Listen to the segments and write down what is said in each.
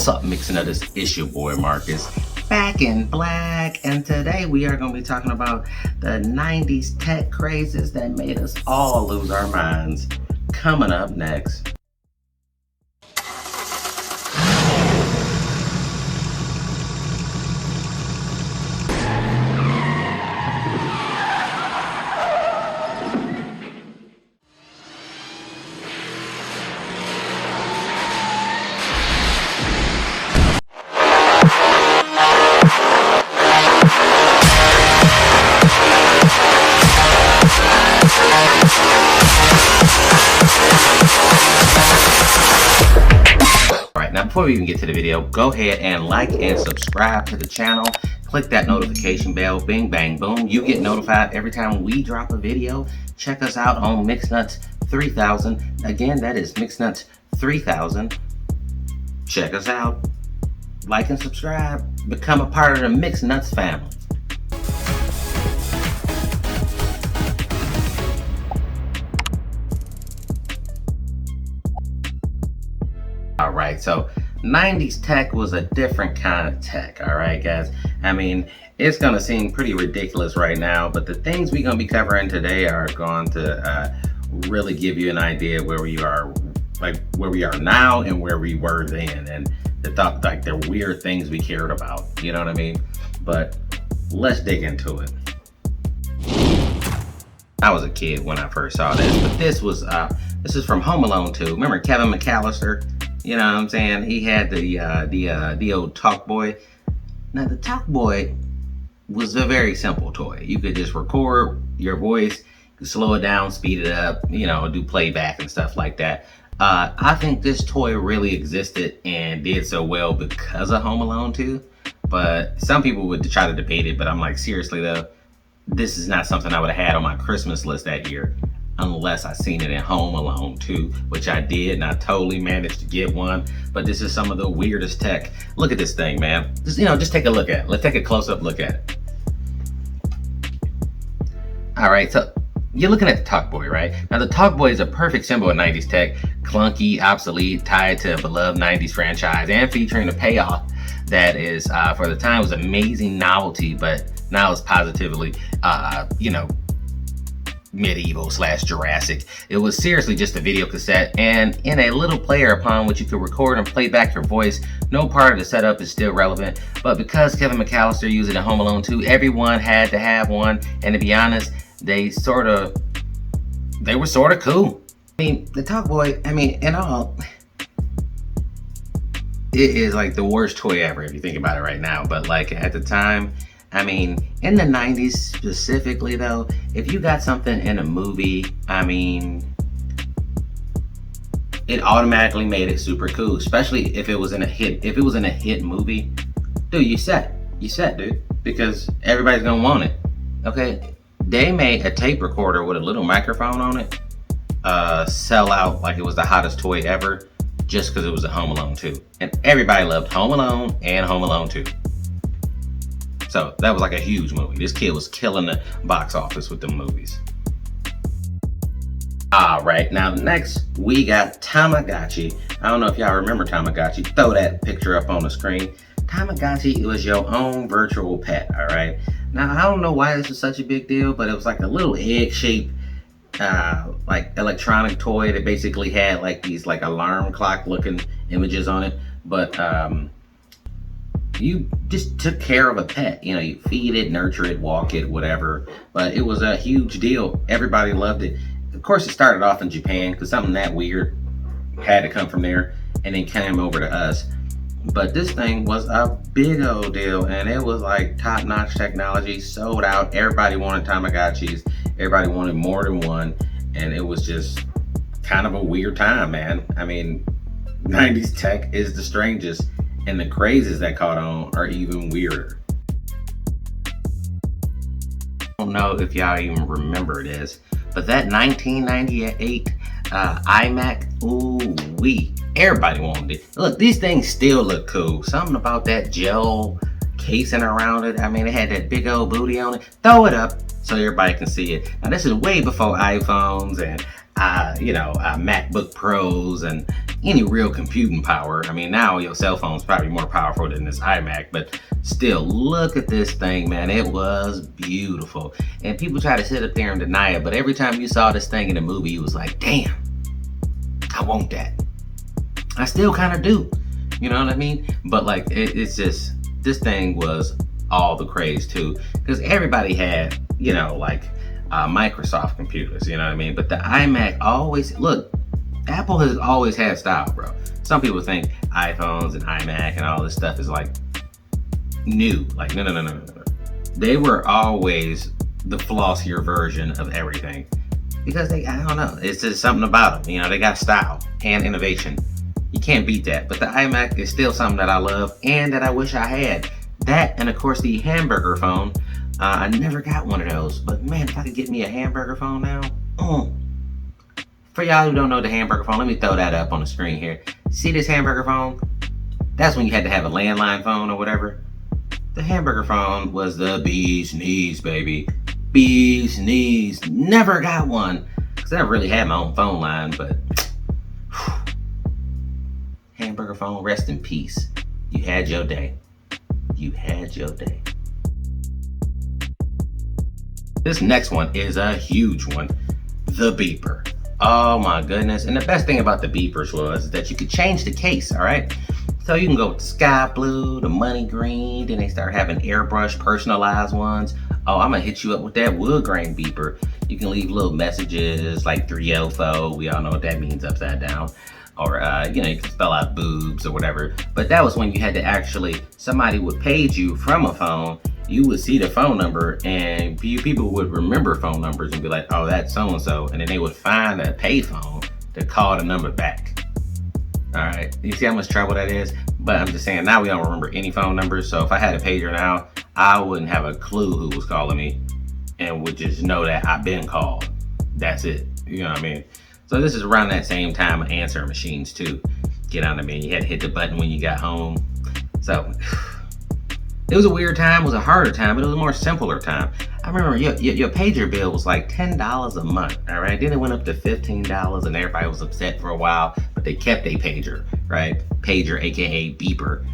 What's up, Mixing Up? It's your boy Marcus, back in black, and today we are going to be talking about the 90s tech crazes that made us all lose our minds. Coming up next. Now, before we even get to the video, go ahead and like and subscribe to the channel. Click that notification bell, bing, bang, boom. You get notified every time we drop a video. Check us out on Mixnuts 3000. Again, that is Mixnuts 3000. Check us out. Like and subscribe. Become a part of the Mixnuts family. Alright, so 90s tech was a different kind of tech, alright guys? I mean, it's going to seem pretty ridiculous right now, but the things we're going to be covering today are going to really give you an idea where we are, like where we are now and where we were then, and the weird things we cared about, you know what I mean? But let's dig into it. I was a kid when I first saw this, but this is from Home Alone 2. Remember Kevin McAllister? You know what I'm saying? He had the old Talk Boy. Now the Talk Boy was a very simple toy. You could just record your voice, slow it down, speed it up, you know, do playback and stuff like that. I think this toy really existed and did so well because of Home Alone 2. But some people would try to debate it, but I'm like, seriously though, this is not something I would have had on my Christmas list that year. Unless I seen it in Home Alone 2, which I did, and I totally managed to get one. But this is some of the weirdest tech. Look at this thing, man. Just take a look at it. Let's take a close-up look at it. All right, so you're looking at the Talk Boy, right? Now the Talk Boy is a perfect symbol of 90s tech. Clunky, obsolete, tied to a beloved 90s franchise, and featuring a payoff that is, for the time, was amazing novelty, but now it's positively, medieval/Jurassic. It was seriously just a video cassette and in a little player upon which you could record and play back your voice. No part of the setup is still relevant, but because Kevin McAllister used it in Home Alone 2, everyone had to have one, and to be honest, they were sort of cool. I mean, the Talk Boy, I mean, in all, it is like the worst toy ever if you think about it right now, but like at the time, I mean, in the 90s specifically though, if you got something in a movie, I mean, it automatically made it super cool, especially if it was in a hit ut movie. Dude, you set, dude, because everybody's gonna want it. Okay, they made a tape recorder with a little microphone on it sell out like it was the hottest toy ever, just because it was a Home Alone 2. And everybody loved Home Alone and Home Alone 2. So that was like a huge movie. This kid was killing the box office with the movies. All right, now next we got Tamagotchi. I don't know if y'all remember Tamagotchi. Throw that picture up on the screen. Tamagotchi was your own virtual pet, all right? Now, I don't know why this is such a big deal, but it was like a little egg-shaped like electronic toy that basically had like these like alarm clock looking images on it. But you just took care of a pet, you know, you feed it, nurture it, walk it, whatever. But it was a huge deal. Everybody loved it. Of course, it started off in Japan because something that weird had to come from there and then came over to us. But this thing was a big old deal, and it was like top-notch technology, sold out. Everybody wanted Tamagotchis. Everybody wanted more than one, and it was just kind of a weird time, man. I mean, 90s tech is the strangest, and the crazes that caught on are even weirder. I don't know if y'all even remember this, but that 1998 iMac, ooh-wee, everybody wanted it. Look, these things still look cool. Something about that gel casing around it. I mean, it had that big old booty on it. Throw it up so everybody can see it. Now, this is way before iPhones and, MacBook Pros and any real computing power. I mean, now your cell phone's probably more powerful than this iMac, but still, look at this thing, man. It was beautiful. And people try to sit up there and deny it, but every time you saw this thing in a movie, you was like, damn, I want that. I still kind of do. You know what I mean? But like, it's just, this thing was all the craze too, because everybody had, Microsoft computers, you know what I mean? But the iMac always, look, Apple has always had style, bro. Some people think iPhones and iMac and all this stuff is like new. Like, no. They were always the flossier version of everything because I don't know, it's just something about them. You know, they got style and innovation. You can't beat that. But the iMac is still something that I love and that I wish I had. That, and of course the hamburger phone. I never got one of those, but man, if I could get me a hamburger phone now. For y'all who don't know the hamburger phone, let me throw that up on the screen here. See this hamburger phone? That's when you had to have a landline phone or whatever. The hamburger phone was the bee's knees, baby. Bee's knees. Never got one, because I never really had my own phone line, but hamburger phone, rest in peace. You had your day. You had your day. This next one is a huge one. The beeper. Oh my goodness. And the best thing about the beepers was that you could change the case, all right? So you can go with sky blue, the money green, then they start having airbrush personalized ones. Oh, I'm gonna hit you up with that wood grain beeper. You can leave little messages like 304. We all know what that means upside down. Or, you can spell out boobs or whatever. But that was when you had to actually, somebody would page you from a phone. You would see the phone number and people would remember phone numbers and be like, oh, that's so-and-so. And then they would find a pay phone to call the number back. All right, you see how much trouble that is? But I'm just saying, now we don't remember any phone numbers. So if I had a pager now, I wouldn't have a clue who was calling me and would just know that I've been called. That's it, you know what I mean? So this is around that same time of answering machines too. Get on, I mean, you had to hit the button when you got home. So it was a weird time, it was a harder time, but it was a more simpler time. I remember your pager bill was like $10 a month, all right? Then it went up to $15 and everybody was upset for a while, but they kept a pager, right? Pager, AKA beeper.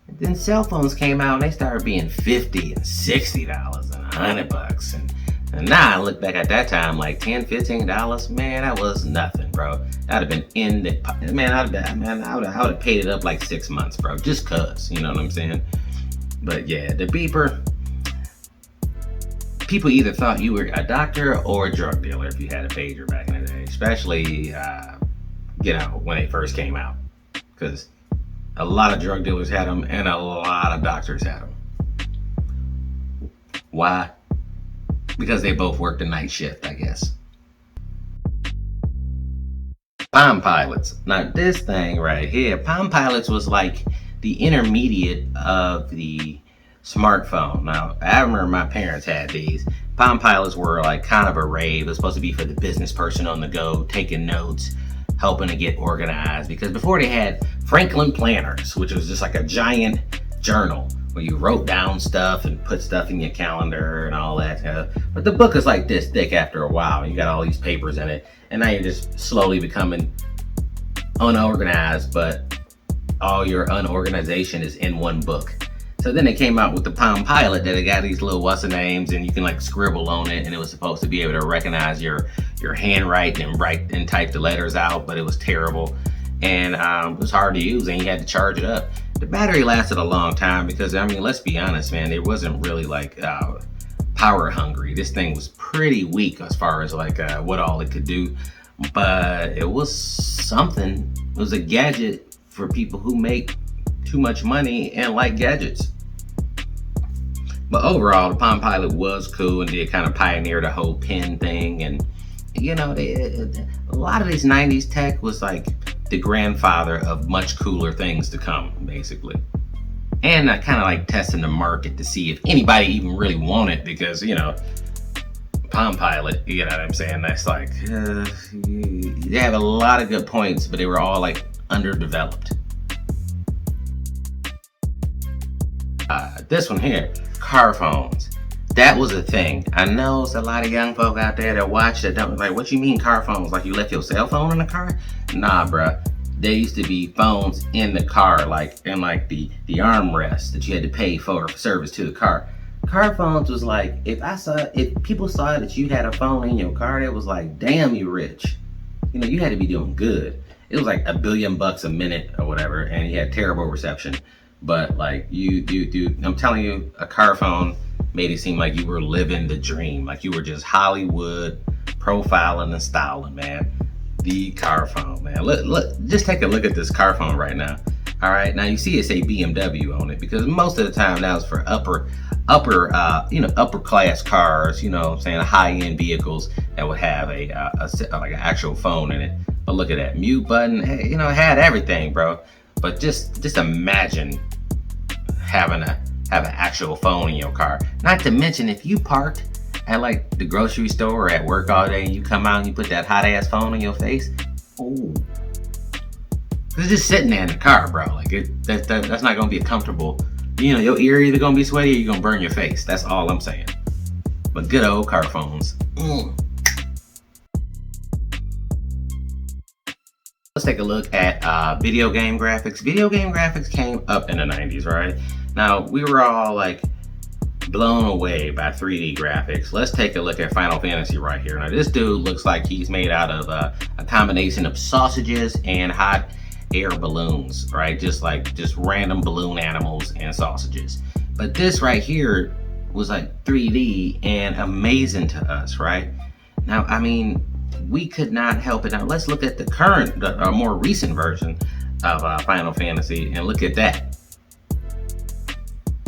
And then cell phones came out and they started being $50 and $60 and $100. And now I look back at that time like $10, $15, man, that was nothing, bro. That'd have been in the, man, I would have paid it up like 6 months, bro, just cause, you know what I'm saying? But yeah, the beeper, people either thought you were a doctor or a drug dealer if you had a pager back in the day, especially, when they first came out. Because a lot of drug dealers had them and a lot of doctors had them. Why? Because they both worked the night shift, I guess. Palm Pilots. Now this thing right here, Palm Pilots was like the intermediate of the smartphone. Now I remember my parents had these. Palm Pilots were like kind of a rave. It was supposed to be for the business person on the go, taking notes, helping to get organized. Because before they had Franklin planners, which was just like a giant journal where you wrote down stuff and put stuff in your calendar and all that. But the book is like this thick after a while. You got all these papers in it, and now you're just slowly becoming unorganized, but all your unorganization is in one book. So then they came out with the Palm Pilot that it got these little what's-the-names and you can like scribble on it, and it was supposed to be able to recognize your handwriting and write and type the letters out, but it was terrible. And it was hard to use and you had to charge it up. The battery lasted a long time because, I mean, let's be honest, man, it wasn't really like power hungry. This thing was pretty weak as far as like what all it could do, but it was something. It was a gadget for people who make too much money and like gadgets. But overall, the Palm Pilot was cool and did kind of pioneer the whole pen thing. And, a lot of these 90s tech was like the grandfather of much cooler things to come, basically. And I kind of like testing the market to see if anybody even really wanted, because, Palm Pilot, you know what I'm saying? That's like, they have a lot of good points, but they were all like underdeveloped. This one here, car phones. That was a thing. I know there's a lot of young folk out there that watch that don't like, what you mean car phones? Like you left your cell phone in the car? Nah, bruh. There used to be phones in the car, like in like the armrest that you had to pay for service to the car. Car phones was like, if people saw that you had a phone in your car, it was like, damn, you rich. You know, you had to be doing good. It was like $1 billion a minute or whatever, and you had terrible reception. But like I'm telling you, a car phone made it seem like you were living the dream, like you were just Hollywood profiling and styling, man. The car phone, man. Look, just take a look at this car phone right now. All right, now you see it say BMW on it because most of the time that was for upper class cars, you know what I'm saying, high-end vehicles that would have a like an actual phone in it. But look at that mute button, hey, you know, it had everything, bro. But just imagine having an actual phone in your car. Not to mention if you parked at like the grocery store or at work all day and you come out and you put that hot ass phone in your face, oh, it's just sitting there in the car, bro. Like that's not gonna be comfortable. You know, your ear either gonna be sweaty or you're gonna burn your face. That's all I'm saying. But good old car phones. Let's take a look at video game graphics. Video game graphics came up in the 90s, right? Now, we were all like blown away by 3D graphics. Let's take a look at Final Fantasy right here. Now, this dude looks like he's made out of a combination of sausages and hot air balloons, right? Just random balloon animals and sausages. But this right here was like 3D and amazing to us, right? Now, I mean, we could not help it. Now let's look at the more recent version of Final Fantasy and look at that.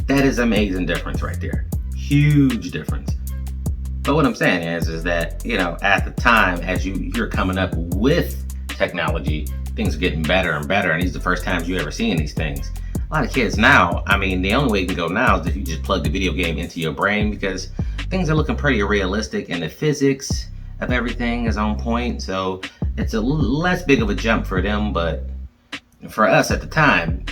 That is amazing difference right there. Huge difference. But what I'm saying is that, you know, at the time, as you're coming up with technology, things are getting better and better, and these are the first times you ever seeing these things. A lot of kids now, I mean, the only way you can go now is if you just plug the video game into your brain, because things are looking pretty realistic and the physics of everything is on point, so it's a less big of a jump for them. But for us at the time,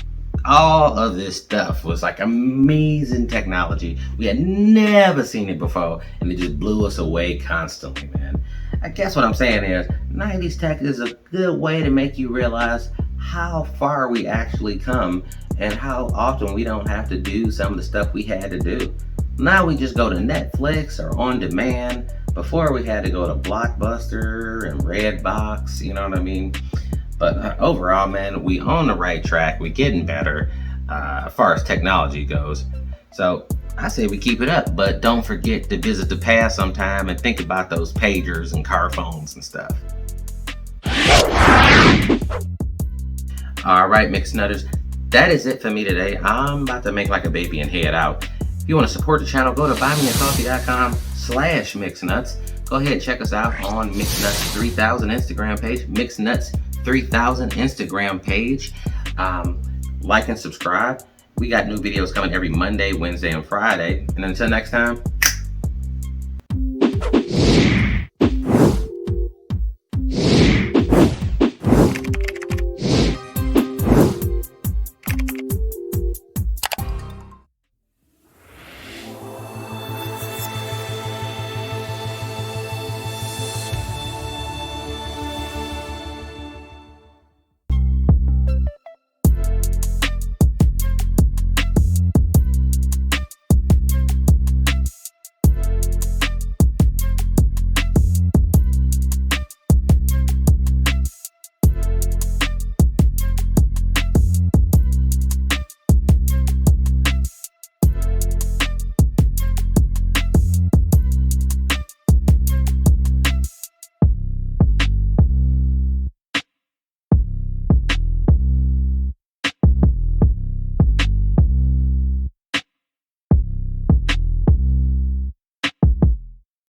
all of this stuff was like amazing technology. We had never seen it before, and it just blew us away constantly, man. I guess what I'm saying is 90s tech is a good way to make you realize how far we actually come and how often we don't have to do some of the stuff we had to do. Now we just go to Netflix or on demand. Before we had to go to Blockbuster and Redbox, you know what I mean? But overall, man, we on the right track. We getting better as far as technology goes. So I say we keep it up, but don't forget to visit the past sometime and think about those pagers and car phones and stuff. All right, Mixed Nutters, that is it for me today. I'm about to make like a baby and head out. If you want to support the channel, go to buymeacoffee.com/mixnuts. Go ahead and check us out on MixNuts3000 Instagram page, MixNuts3000 Instagram page. Like and subscribe. We got new videos coming every Monday, Wednesday, and Friday. And until next time,